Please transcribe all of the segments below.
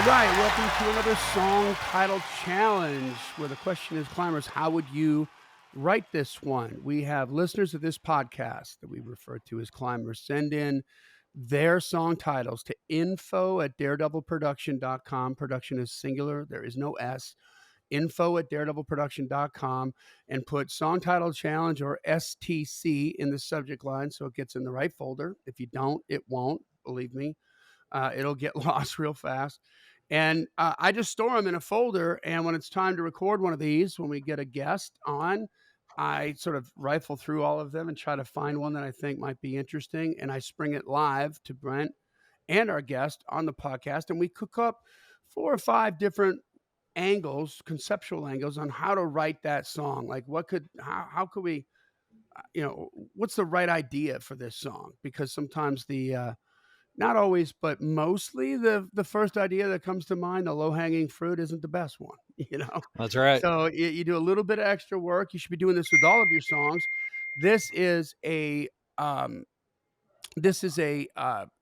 right, welcome to another song title challenge where the question is, climbers, how would you write this one? We have listeners of this podcast that we refer to as climbers send in their song titles to info@daredevilproduction.com. Production is singular, there is no S. info@daredevilproduction.com and put song title challenge or STC in the subject line so it gets in the right folder. If you don't, it won't, believe me. It'll get lost real fast. And I just store them in a folder. And when it's time to record one of these, when we get a guest on, I sort of rifle through all of them and try to find one that I think might be interesting. And I spring it live to Brent and our guest on the podcast. And we cook up 4 or 5 different angles, conceptual angles on how to write that song. Like how could we, what's the right idea for this song? Because sometimes not always, but mostly the first idea that comes to mind, the low-hanging fruit, isn't the best one, That's right. So you do a little bit of extra work. You should be doing this with all of your songs. This is a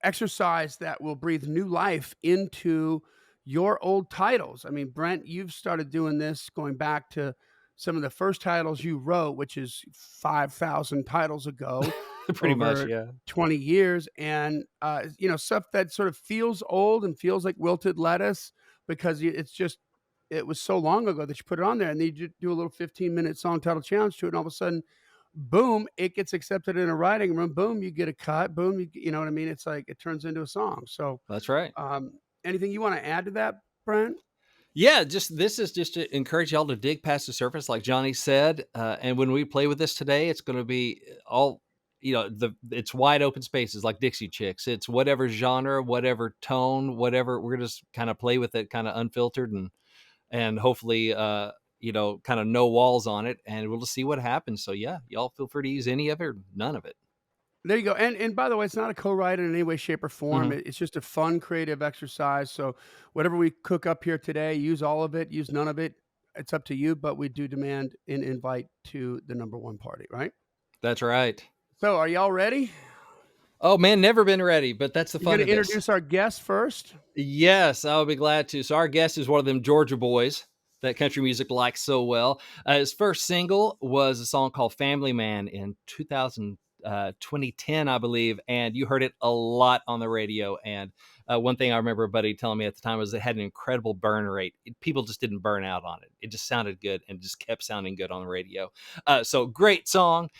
exercise that will breathe new life into your old titles. I mean, Brent, you've started doing this going back to some of the first titles you wrote, which is 5,000 titles ago. Pretty much, yeah. 20 years. And, stuff that sort of feels old and feels like wilted lettuce because it was so long ago that you put it on there, and then you do a little 15-minute song title challenge to it. And all of a sudden, boom, it gets accepted in a writing room. Boom, you get a cut. Boom, you know what I mean? It's like it turns into a song. So that's right. Anything you want to add to that, Brent? Yeah, this is just to encourage y'all to dig past the surface, like Johnny said. And when we play with this today, it's going to be all, it's wide open spaces like Dixie Chicks. It's whatever genre, whatever tone, whatever. We're just kind of play with it, kind of unfiltered and hopefully, kind of no walls on it, and we'll just see what happens. So yeah, y'all feel free to use any of it or none of it. There you go. And by the way, it's not a co-write in any way, shape, or form. Mhm. It's just a fun, creative exercise. So whatever we cook up here today, use all of it, use none of it. It's up to you, but we do demand an invite to the number one party, right? That's right. So are y'all ready? Oh man, never been ready, but that's the fun of this. You gonna introduce our guest first? Yes, I'll be glad to. So our guest is one of them Georgia boys that country music likes so well. His first single was a song called Family Man in 2010, I believe, and you heard it a lot on the radio. And one thing I remember a buddy telling me at the time was it had an incredible burn rate. People just didn't burn out on it. It just sounded good and just kept sounding good on the radio. So great song.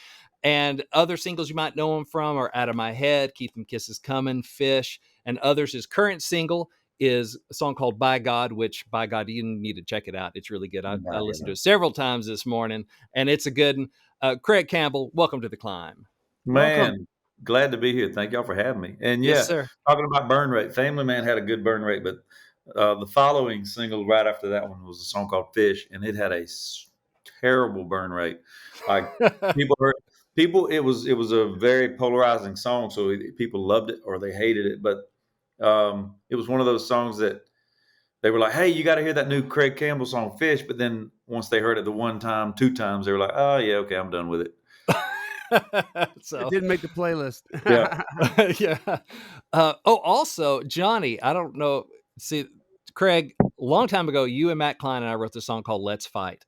And other singles you might know him from are Out of My Head, Keep Them Kisses Coming, Fish, and others. His current single is a song called By God, which, by God, you need to check it out. It's really good. I listened to it several times this morning, and it's a good one. Craig Campbell, welcome to The Climb. Man, Welcome. Glad to be here. Thank y'all for having me. And Yes, sir. Talking about burn rate, Family Man had a good burn rate, but the following single right after that one was a song called Fish, and it had a terrible burn rate. Like it was a very polarizing song, so people loved it or they hated it. But it was one of those songs that they were like, "Hey, you got to hear that new Craig Campbell song, Fish." But then once they heard it the one time, 2 times, they were like, "Oh yeah, okay, I'm done with it." So it didn't make the playlist. Yeah. Yeah. Also, Johnny, I don't know. See, Craig, a long time ago, you and Matt Klein and I wrote this song called Let's Fight.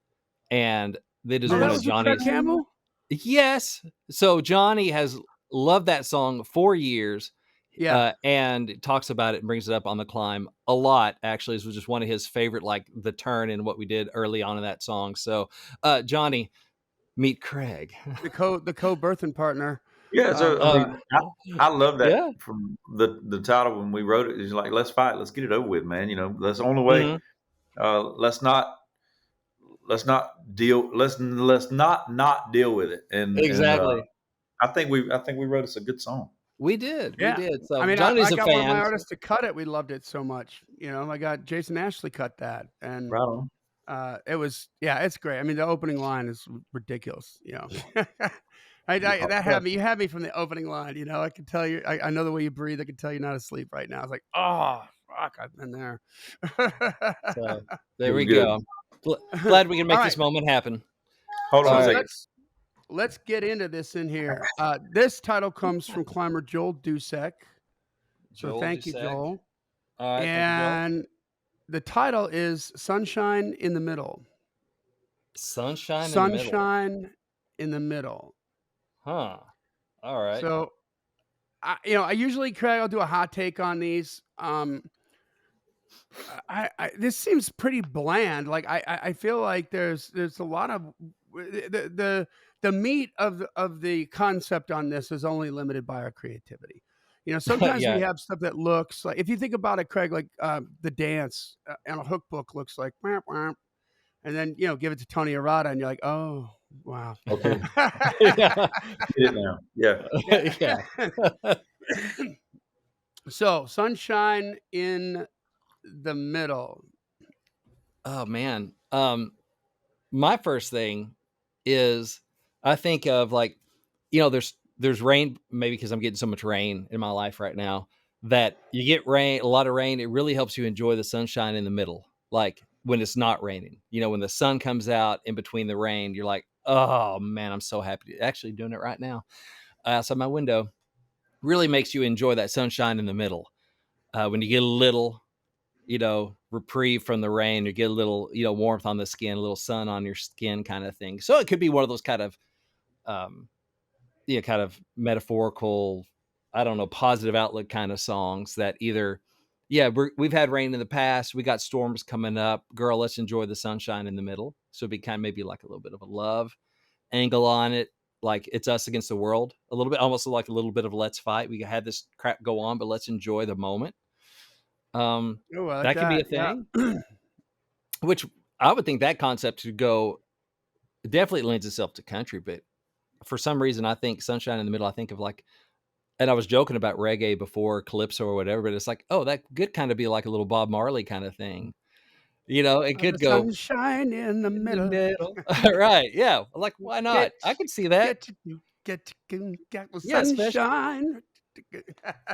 And that is one of Johnny's. Craig Campbell? Yes. So Johnny has loved that song for years. Yeah. And talks about it and brings it up on The Climb a lot. Actually, this was just one of his favorite, like the turn in what we did early on in that song. So, Johnny, meet Craig, the co-birthing partner. Yeah, so I love that. Yeah. From the title when we wrote it. It's like, let's fight, let's get it over with, man. That's the only way. Let's not deal with it. And exactly. I think we wrote us a good song. We did. So I mean, Johnny's I got a fan. one of my artists to cut it. We loved it so much. I got Jason Ashley cut that, and right on. It was, it's great. I mean, the opening line is ridiculous. That had me. You had me from the opening line. I can tell you. I know the way you breathe. I can tell you're not asleep right now. I was like, oh fuck, I've been there. So there we go. Glad we can make this moment happen. Hold on a second. Let's get into this in here. This title comes from climber Joel Dusek. So thank you, Joel. All right, and The title is Sunshine in the Middle. Sunshine in the middle. Sunshine in the Middle. Huh. All right. So, I usually, Craig, I'll do a hot take on these. I this seems pretty bland. Like I feel like there's a lot of the meat of the concept on this is only limited by our creativity. Sometimes we Yeah. have stuff that looks like, if you think about it, Craig, like the dance and a hook book looks like, "Wah, wah," and then give it to Tony Arata, and you're like, oh wow, Okay, Yeah. get it now. Yeah. Yeah. yeah. So sunshine in the middle. Oh man. My first thing is I think of like, there's rain, maybe because I'm getting so much rain in my life right now that you get rain, a lot of rain. It really helps you enjoy the sunshine in the middle. Like when it's not raining, when the sun comes out in between the rain, you're like, oh man, I'm so happy. Actually doing it right now outside my window really makes you enjoy that sunshine in the middle. When you get a little, reprieve from the rain, or get a little, warmth on the skin, a little sun on your skin kind of thing. So it could be one of those kind of, um, kind of metaphorical, I don't know, positive outlook kind of songs that either, yeah, we've had rain in the past, we got storms coming up. Girl, let's enjoy the sunshine in the middle. So it'd be kind of maybe like a little bit of a love angle on it. Like it's us against the world a little bit, almost like a little bit of let's fight. We had this crap go on, but let's enjoy the moment. Um, Oh, I like that could be a that. Yeah. thing. Which I would think that concept should go, definitely lends itself to country, but for some reason I think sunshine in the middle, I think of like, and I was joking about reggae before, calypso or whatever, but it's like, oh, that could kind of be like a little Bob Marley kind of thing. It The could go sunshine in the in the middle. middle. Right. Yeah. Like, why not? Get I could see that. get the Yeah, especially, sunshine.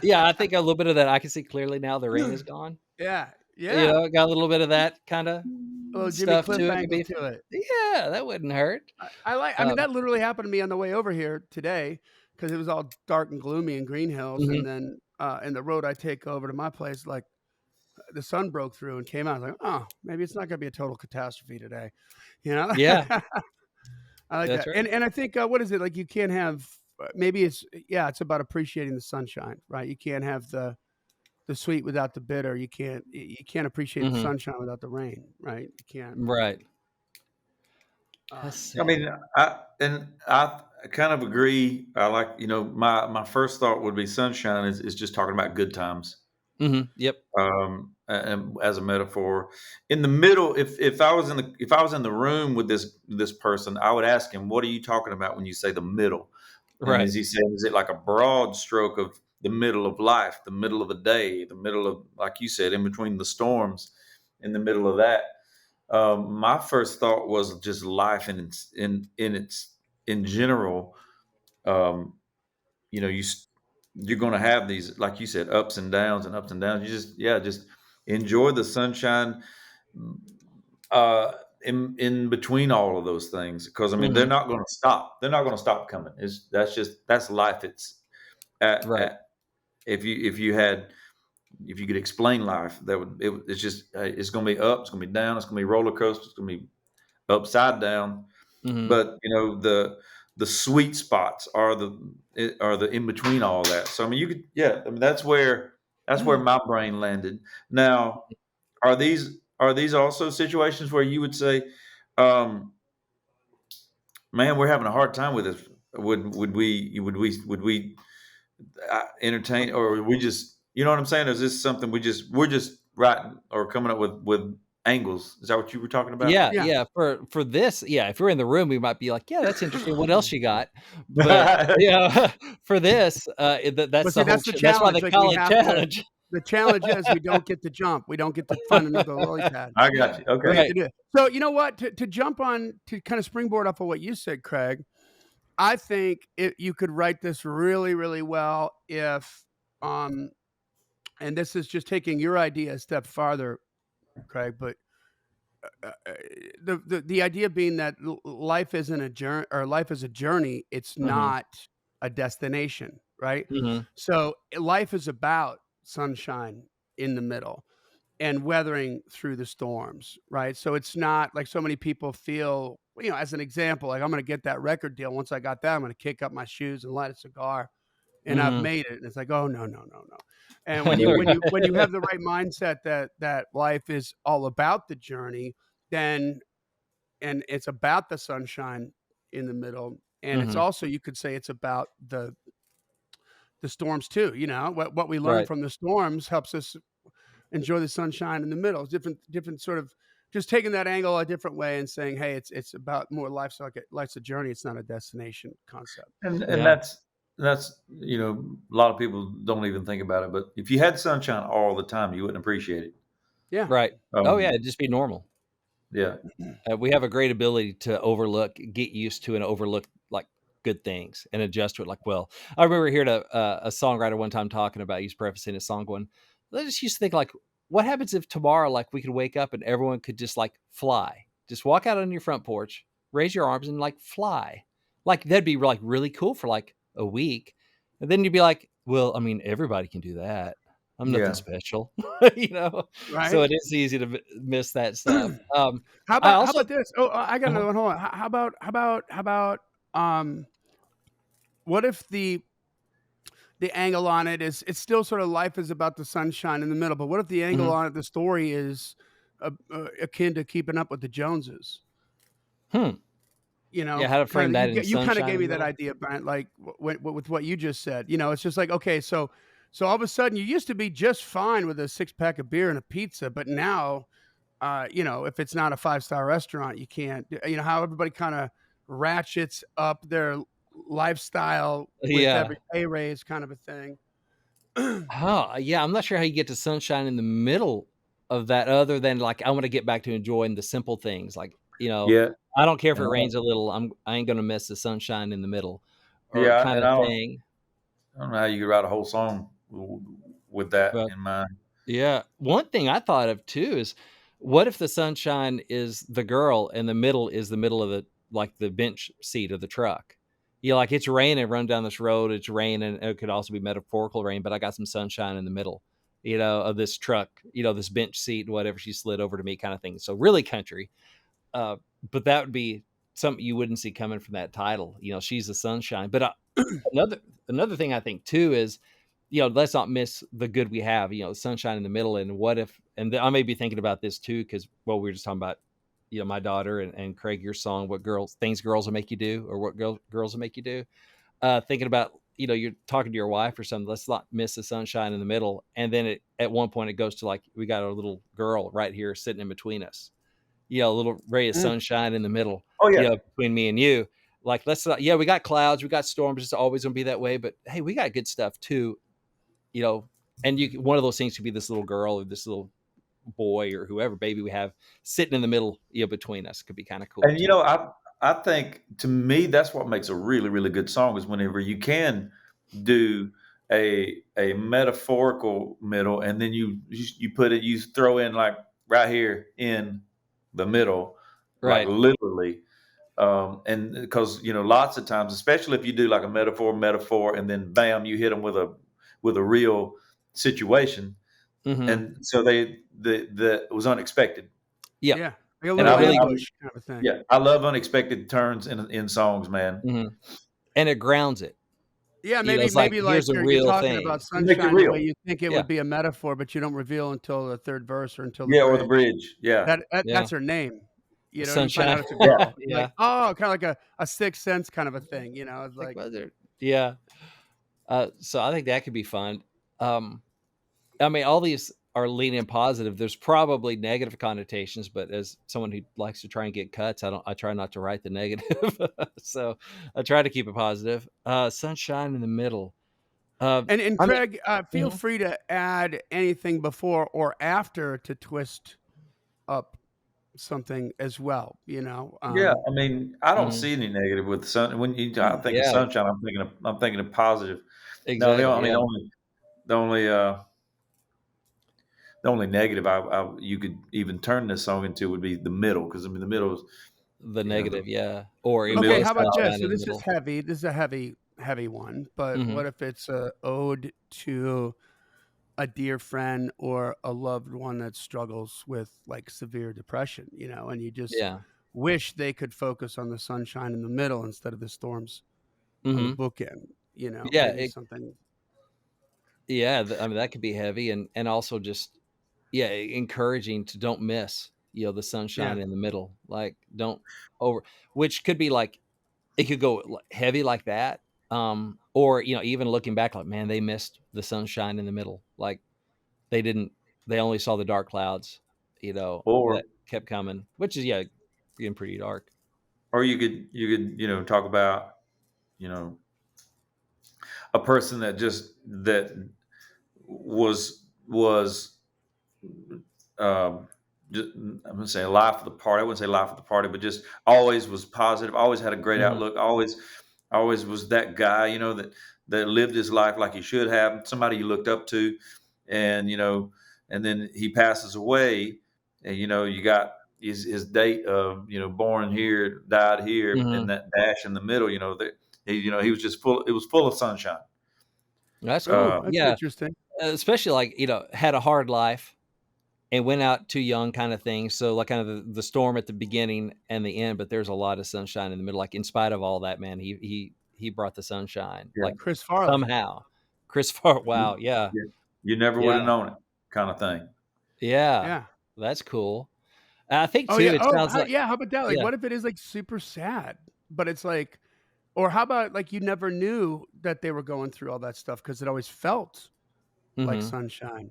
yeah, I think a little bit of that. I can see clearly now the rain is gone. Yeah, yeah. Got a little bit of that kind of A little Jimmy stuff Cliff to it. Could angle be, to it. yeah, that wouldn't hurt. I mean, Um, that literally happened to me on the way over here today because it was all dark and gloomy in Green Hills, mhm. and then in the road I take over to my place, like the sun broke through and came out. I was like, oh, maybe it's not going to be a total catastrophe today. Yeah, I like that's that. right. And I think what is it like? You can't have maybe it's about appreciating the sunshine, right? You can't have the sweet without the bitter. You can't appreciate the Mhm. sunshine without the rain, right? You can't. Right. Let's Um, I see. mean, I kind of agree. I like, my first thought would be sunshine is just talking about good times. Yep. And as a metaphor, in the middle, if I was in the room with this person, I would ask him, "What are you talking about when you say the middle?" And Right. is he saying, is it like a broad stroke of the middle of life, the middle of the day, the middle of, like you said, in between the storms, in the middle of that? My first thought was just life in general. Um, you know, you s- you're going to have these, like you said, ups and downs and ups and downs. Just enjoy the sunshine, uh, in between all of those things, because I mean they're Mhm. not going to stop. They're not going to stop coming. That's life. It's Right. at if you could explain life, it's just it's going to be up, it's going to be down, it's going to be roller coaster, it's going to be upside down. Mhm. But the sweet spots are the in between all that. So I mean, you could, yeah. I mean, that's where my brain landed. Now, are these also situations where you would say, um, "Man, we're having a hard time with this. Would we entertain, or would we just, you know what I'm saying? Is this something we're just writing or coming up with angles? Is that what you were talking about?" Yeah, yeah. yeah, for this, yeah, if we're in the room, we might be like, "Yeah, that's interesting. What else you got?" But, yeah, for this, that's But see, the whole that's the that's why challenge. they Like we call it have to. challenge. The challenge is we don't get to jump. We don't get to find another lily pad. I got you. We Okay. get Right. to do it. So you know what? To jump on to kind of springboard off of what you said, Craig. I think you could write this really, really well if, um, and this is just taking your idea a step farther, Craig. But the idea being that life isn't a journey, or life is a journey. It's Mhm. not a destination, right? Mhm. So life is about sunshine in the middle. and weathering through the storms, right? So it's not like so many people feel, as an example, like I'm going to get that record deal. Once I got that, I'm going to kick up my shoes and light a cigar, and I've Mm-hmm. made it. And it's like, oh no, no, no, no. And when you have the right mindset that life is all about the journey, then and it's about the sunshine in the middle, and it's Mm-hmm. also, you could say, it's about the storms too. What we learn Right. from the storms helps us enjoy the sunshine in the middle. Different sort of just taking that angle a different way and saying, hey, it's about more life. So life's a journey. It's not a destination concept. And Yeah. that's a lot of people don't even think about it. But if you had sunshine all the time, you wouldn't appreciate it. Yeah. Right. Oh yeah, Um, it'd just be normal. yeah, We have a great ability to get used to and overlook like good things and adjust to it. Like, well, I remember hearing a songwriter one time talking about, he's prefacing a song going, let's just used to think like, what happens if tomorrow, like we could wake up and everyone could just like fly, just walk out on your front porch, raise your arms and like fly. Like that'd be like really cool for like a week. And then you'd be like, well, I mean, everybody can do that. I'm nothing yeah. special, you know? So Right. it is easy to miss that stuff. How I about how also, about this? Oh, I got uh-huh. another one. Hold on. How about what if the angle on it is, it's still sort of, life is about the sunshine in the middle, but what if the angle Mhm. on it, the story is akin to Keeping Up with the Joneses? Hmm. Yeah, how to frame Kind of, that in you kind of sunshine gave in me the that middle? idea, Brent. Like with what you just said. It's just like, okay, so all of a sudden you used to be just fine with a 6 pack of beer and a pizza, but now, if it's not a 5-star restaurant, you can't. How everybody kind of ratchets up their lifestyle with Yeah. every pay raise, kind of a thing. Oh, yeah, I'm not sure how you get to sunshine in the middle of that other than, like, I wanna get back to enjoying the simple things, like, Yeah, I don't care if and it rains a little, I ain't gonna miss the sunshine in the middle or yeah, kinda and thing, I don't know how you could write a whole song with that but in mind. yeah. One thing I thought of too is, what if the sunshine is the girl and the middle is the middle of the like the bench seat of the truck? Like it's raining, run down this road, it's raining. It could also be metaphorical rain, but I got some sunshine in the middle, of this truck, this bench seat, whatever she slid over to me kind of thing. So really country. Uh, but that would be something you wouldn't see coming from that title. She's the sunshine. But another another thing I think too is, let's not miss the good we have. Sunshine in the middle. And what if? And I may be thinking about this too because, well, we were just talking about, my daughter and Craig, your song, what girls will make you do, or what girls will make you do. Thinking about, you're talking to your wife or something. Let's not miss the sunshine in the middle. And then at one point it goes to like, we got a little girl right here sitting in between us, a little ray of Mm. sunshine in the middle, Oh yeah, between me and you. Like, let's not, yeah, we got clouds, we got storms. It's always going to be that way. But hey, we got good stuff too, you know. And one of those things could be this little girl or this little boy or whoever baby we have sitting in the middle, between us. Could be kind of cool and too. I think to me that's what makes a really really good song is whenever you can do a metaphorical middle, and then you put it, you throw in like right here in the middle, like Right. literally. And because lots of times, especially if you do like a metaphor, and then bam, you hit them with a real situation, Mm-hmm. and so the it was unexpected. Yep. Yeah, like a And And it little really, ambush kind of a thing. yeah, I love unexpected turns in songs, man. mhm. And it grounds it. Yeah, It's like, maybe like here's a you're real talking about thing. It makes it sunshine the way real. you think it Yeah. would be a metaphor, but you don't reveal until the third verse or until the Yeah, or the bridge. bridge. Yeah, Yeah. That's her name. And you find Sunshine. out it's a yeah. girl. You're like, Yeah. oh, kind of like a Sixth Sense kind of a thing. It's Like, like, whether, yeah. So I think that could be fun. Um, I mean, all these are leaning positive. There's probably negative connotations, but as someone who likes to try and get cuts, I try not to write the negative. So I try to keep it positive. Sunshine in the middle. Uh, and I mean, Craig, feel mhm. free to add anything before or after to twist up something as well. Yeah, I mean, I don't Mhm. see any negative with sun. I think of Yeah, sunshine, I'm thinking of positive. No, exactly. I mean, Yeah. the only the only negative you could even turn this song into would be the middle, because I mean the middle is The you know negative. Yeah. Or the even middle Okay, more is how about this? sunshine So in the this is middle. heavy. This is a heavy one. But Hmm. what if it's a ode to a dear friend or a loved one that struggles with like severe depression, and you just Yeah. wish they could focus on the sunshine in the middle instead of the storms on the Hmm. bookend, Yeah. maybe something. Yeah. I mean, that could be heavy, and also just, yeah, encouraging to don't miss, the Yeah. sunshine in the middle. Like, don't over, which could be like, it could go heavy like that. Or, even looking back, like, man, they missed the sunshine in the middle. Like, they didn't, they only saw the dark clouds, Or that kept coming, which is, yeah, getting pretty dark. you could talk about you know a person that was um, just, I'm gonna say life of the party. I wouldn't say life of the party, but just always was positive. Always had a great Hmm. outlook. Always was that guy. That lived his life like he should have. Somebody you looked up to, and then he passes away, and you got his date of born here, died here, Hmm. and that dash in the middle. That he was just full. It was full of sunshine. That's Oh, cool. Uh, that's Yeah. interesting. Especially like, had a hard life and went out too young, kind of thing. So like kind of the storm at the beginning and the end, but there's a lot of sunshine in the middle. Like, in spite of all that, man, he brought the sunshine. yeah. Like, Chris Farley. somehow. Chris Far You, wow, yeah. yeah. You never would Yeah. have known it, kind of thing. Yeah. Yeah. That's cool. I think Oh too, yeah. it Oh sounds like, yeah. How about that? Like, yeah. what if it is like super sad, but it's like, or how about like you never knew that they were going through all that stuff because it always felt like Mhm. sunshine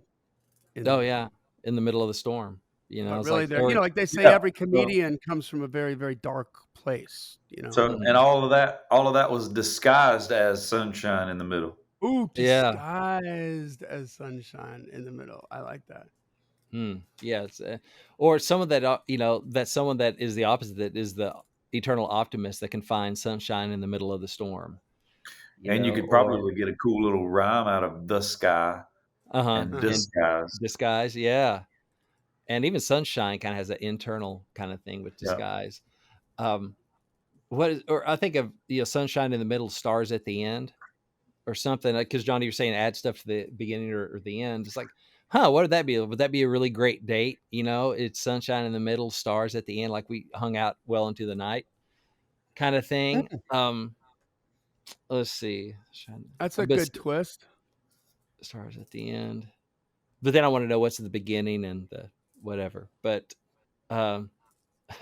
in the Oh, middle. yeah. In the middle of the storm. But It's really, like, they're or like they say, Yeah. every So, comedian comes from a very, very dark place. and mhm. all of that was disguised as sunshine in the middle. Ooh, Yeah. disguised as sunshine in the middle. I like that. Yeah, it's, or someone that, that someone that is the opposite, that is the eternal optimist that can find sunshine in the middle of the storm, And you could or probably get a cool little rhyme out of the sky uh-huh, and Uh-huh. and disguise. disguise, yeah. And even sunshine kind of has an internal kind of thing with Yeah. disguise. Um, what is, or I think of, sunshine in the middle, stars at the end, or something. Because Johnny, you're saying add stuff to the beginning or the end. It's like, huh, what would that be? Would that be a really great date? It's sunshine in the middle, stars at the end, like we hung out well into the night, kind of thing. Mm, Let's see, that's a a bit good twist. stars at the end, but then I want to know what's at the beginning and the whatever. But um,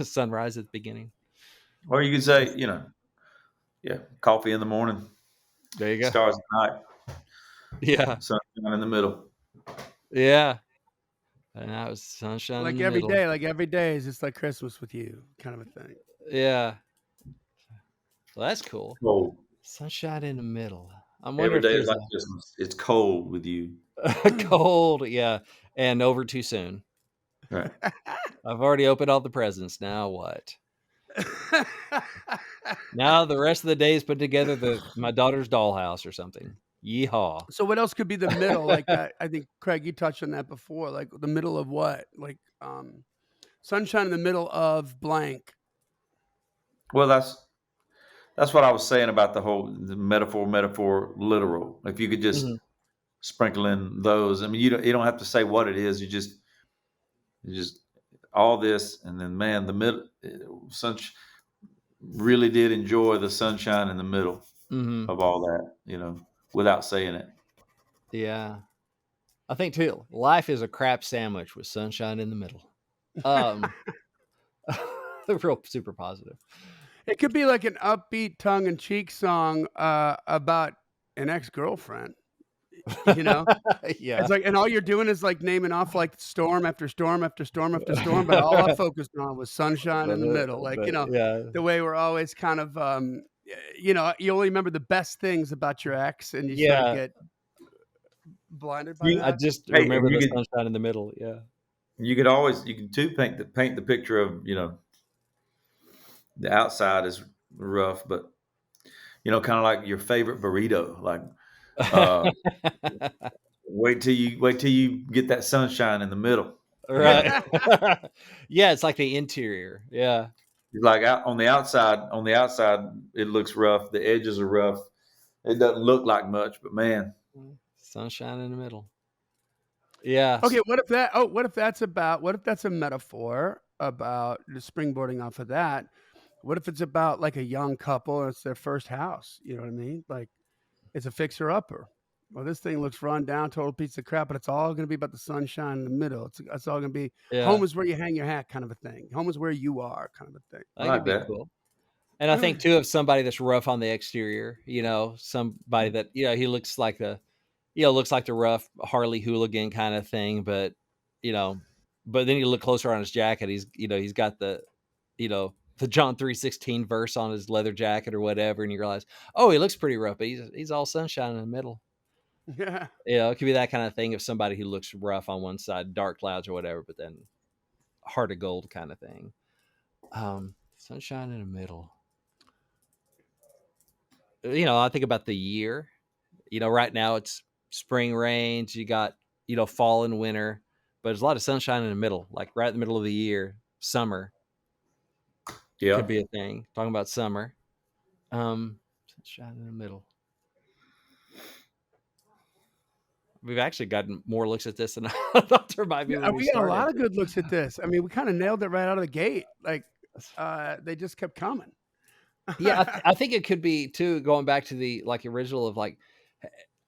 sunrise at the beginning. Or you could say, yeah, coffee in the morning, There you go. stars at night, Yeah, sunshine in the middle. yeah. And that was sunshine in the middle. Like every day is just like Christmas with you, kind of a thing. Yeah, well, that's cool. Cold. Sunshine in the middle. I wonder Every if day is there's like Christmas. It's cold with you. a cold, yeah, and over too soon. Right. I've already opened all the presents. Now what? Now the rest of the day is put together my daughter's dollhouse or something. Yeehaw. So what else could be the middle? Like I think Craig, you touched on that before. Like the middle of what? Like sunshine in the middle of blank. Well, that's what I was saying about the metaphor, literal. If you could just Mhm. sprinkle in those. I mean, you don't have to say what it is. You just all this, and then man, the middle. Sun really did enjoy the sunshine in the middle Mhm. of all that. Without saying it. Yeah. I think too, life is a crap sandwich with sunshine in the middle. Um real super positive. It could be like an upbeat tongue-in-cheek song about an ex-girlfriend, you know? Yeah. It's like, and all you're doing is like naming off like storm after storm after storm after storm, but all I focused on was sunshine in the middle. Like, Yeah. the way we're always kind of, you only remember the best things about your ex and you sort of Yeah. get blinded by I that. just Hey, and remember the sunshine in the middle. Yeah. you can too paint the picture of the outside is rough, but kind of like your favorite burrito. Like, uh, wait till you get that sunshine in the middle. You Right. know, Yeah, it's like the interior. Yeah. like out on the outside, it looks rough. The edges are rough. It doesn't look like much, but man, Sunshine in the middle. Yes. Okay, what if that? Oh, what if that's about? What if that's a metaphor about the springboarding off of that? What if it's about like a young couple and it's their first house? You know what I mean? Like it's a fixer upper. Well, this thing looks run down, total piece of crap, but it's all going to be about the sunshine in the middle. It's all going to be home Yeah. is where you hang your hat, kind of a thing. Home is where you are, kind of a thing. I That could like be that. cool. And I think too of somebody that's rough on the exterior, somebody that, he looks like looks like the rough Harley hooligan kind of thing, you know, but then you look closer on his jacket, he's got the John 3:16 verse on his leather jacket or whatever, and you realize, oh, he looks pretty rough, but he's all sunshine in the middle. Yeah. It could be that kind of thing of somebody who looks rough on one side, dark clouds or whatever, but then heart of gold kind of thing. Sunshine in the middle. I think about the year. Right now it's spring rains, you got, fall and winter, but there's a lot of sunshine in the middle, like right in the middle of the year, summer Yeah. could be a thing. Talking about summer. Sunshine in the middle. We've actually gotten more looks at this than I thought there might be Yeah, when we we got a started. lot of good looks at this. I mean, we kind of nailed it right out of the gate. Like, they just kept coming. Yeah, I think it could be too, going back to the like original of like,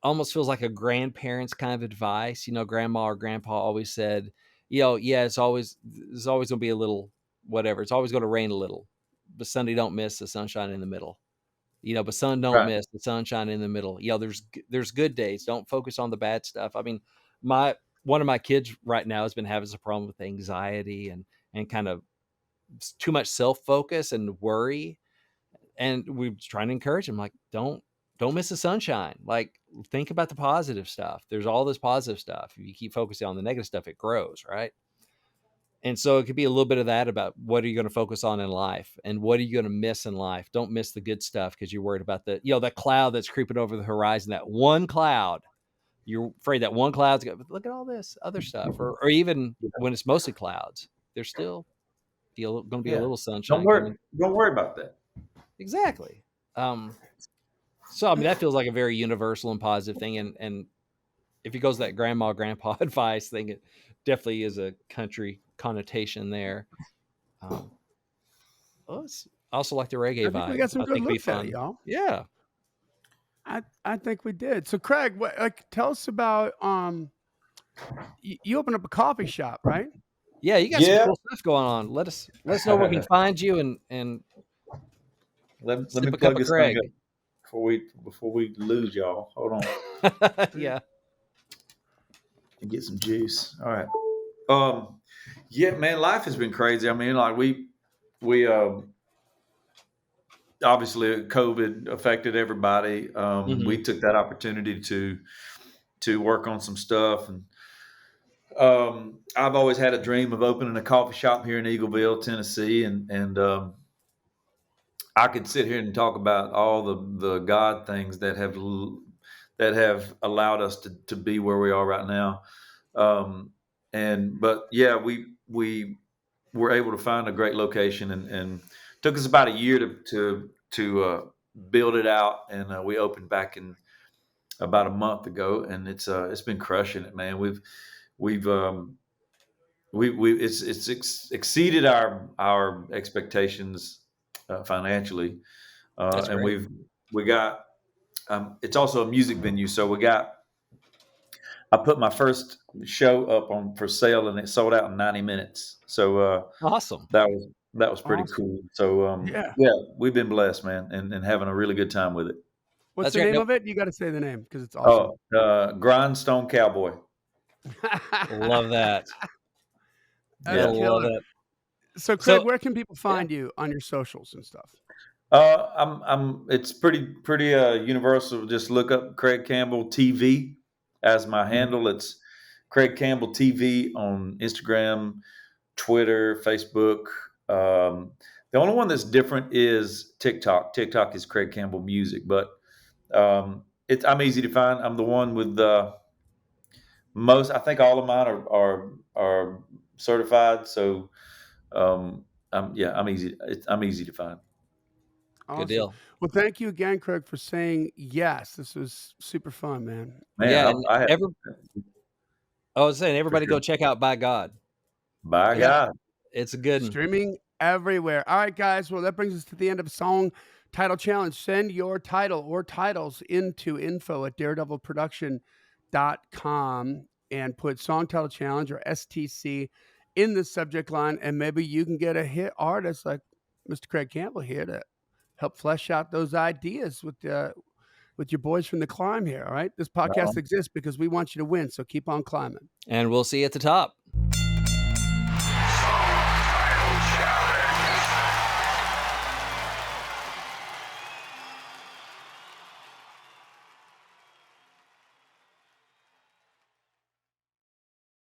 almost feels like a grandparents kind of advice. Grandma or grandpa always said, yeah, it's always gonna be a little whatever. It's always gonna rain a little, but Sunday don't miss the sunshine in the middle. But sun don't Right. miss the sunshine in the middle. There's good days. Don't focus on the bad stuff. I mean, my one of my kids right now has been having some problem with anxiety and kind of too much self focus and worry, and we're trying to encourage him, like, don't miss the sunshine. Like, think about the positive stuff. There's all this positive stuff. If you keep focusing on the negative stuff, it grows, right? And so it could be a little bit of that about what are you going to focus on in life and what are you going to miss in life. Don't miss the good stuff because you're worried about that cloud that's creeping over the horizon, that one cloud. You're afraid that one cloud's going to look at all this other stuff, or even when it's mostly clouds, there's still going to be a Yeah. little Don't sunshine worry. coming. Don't worry about that. Exactly. Um, So I mean, that feels like a very universal and positive thing, and if it goes that grandma grandpa advice thing, it definitely is a country connotation there. Um, I also like the reggae I think we vibe. got some I good think it'd be looks at it, fun. y'all. Yeah, I think we did. So, Craig, tell us about you opened up a coffee shop, right? yeah, you got some Yeah. cool stuff going on. Let us know where we can find you and Let me sip a cup plug of this thing up Craig. before we lose y'all. Hold on. Yeah, And get some juice. All right. Yeah, man, life has been crazy. I mean, like we obviously COVID affected everybody. hmm We took that opportunity to work on some stuff, and I've always had a dream of opening a coffee shop here in Eagleville, Tennessee, and I could sit here and talk about all the God things that have allowed us to be where we are right now. But yeah, we were able to find a great location, and took us about a year to build it out, and we opened back in about a month ago, and it's been crushing it, man. We've we exceeded our expectations financially, that's and great. we got it's also a music venue, so I put my first show up on for sale, and it sold out in 90 minutes. So Awesome. that was pretty Awesome. cool. So Yeah. yeah, we've been blessed, man, and having a really good time with it. What's That's the great. name No, of it? You got to say the name because it's awesome. Oh, Grindstone Cowboy. love that. That's Gotta Yeah. love killer. it. So, Craig, So where can people yeah. find you on your socials and stuff? It's pretty universal. Just look up Craig Campbell TV as my Mhm. handle. It's Craig Campbell TV on Instagram, Twitter, Facebook. The only one that's different is TikTok. TikTok is Craig Campbell Music, but I'm easy to find. I'm the one with the most. I think all of mine are certified. So I'm easy to find. Good Awesome. deal. Well, thank you again, Craig, for saying yes. This was super fun, man. Man, Yeah, and I had every I was saying, everybody sure. go check out By God. By It's, God. it's a good one. Streaming everywhere. All right, guys. Well, that brings us to the end of Song Title Challenge. Send your title or titles into info@daredevilproduction.com and put Song Title Challenge or STC in the subject line, and maybe you can get a hit artist like Mr. Craig Campbell here to help flesh out those ideas with your boys from the climb here. All right, this podcast exists because we want you to win, so keep on climbing. And we'll see you at the top.